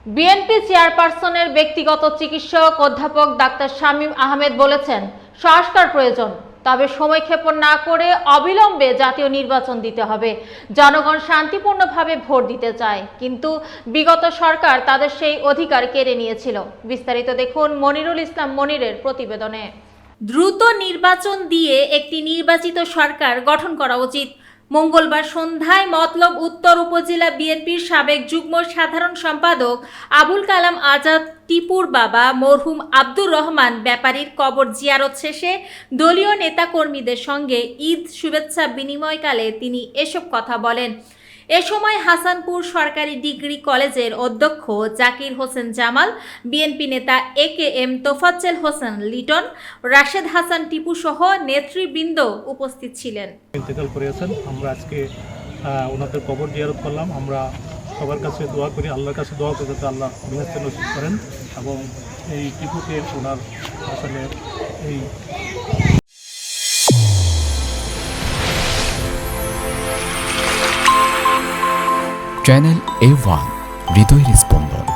BNP চেয়ারপারসনের ব্যক্তিগত চিকিৎসক অধ্যাপক ডাক্তার শামীম আহমেদ বলেছেন, সংস্কার প্রয়োজন, তবে সময়ক্ষেপণ না করে অবিলম্বে জাতীয় নির্বাচন দিতে হবে। জনগণ শান্তিপূর্ণভাবে ভোট দিতে চায়, কিন্তু বিগত সরকার তাদের সেই অধিকার কেড়ে নিয়েছিল। বিস্তারিত দেখুন মনিরুল ইসলাম মনিরের প্রতিবেদনে। দ্রুত নির্বাচন দিয়ে একটি নির্বাচিত সরকার গঠন করা উচিত। মঙ্গলবার সন্ধ্যায় মতলব উত্তর উপজেলা বিএনপির সাবেক যুগ্ম সাধারণ সম্পাদক আবুল কালাম আজাদ টিপুর বাবা মরহুম আব্দুর রহমান ব্যাপারীর কবর জিয়ারত শেষে দলীয় নেতাকর্মীদের সঙ্গে ঈদ শুভেচ্ছা বিনিময়কালে তিনি এসব কথা বলেন। এ সময় হাসানপুর সরকারি ডিগ্রি কলেজের অধ্যক্ষ জাকির হোসেন জামাল, বিএনপি নেতা AKM তোফাজ্জল হোসেন লিটন, রাশেদ হাসান টিপু সহ নেতৃবৃন্দ উপস্থিত ছিলেন। ইন্তেকাল করেছেন, আমরা আজকে ওনাদের কবর জিয়ারত করলাম। আমরা সবার কাছে দোয়া করি, আল্লাহর কাছে দোয়া করি যাতে আল্লাহ বেহেশত নসিব করেন এবং এই টিপুকে ওনার আসলে এই চ্যানেল A1 হৃদয়ের স্পন্দন।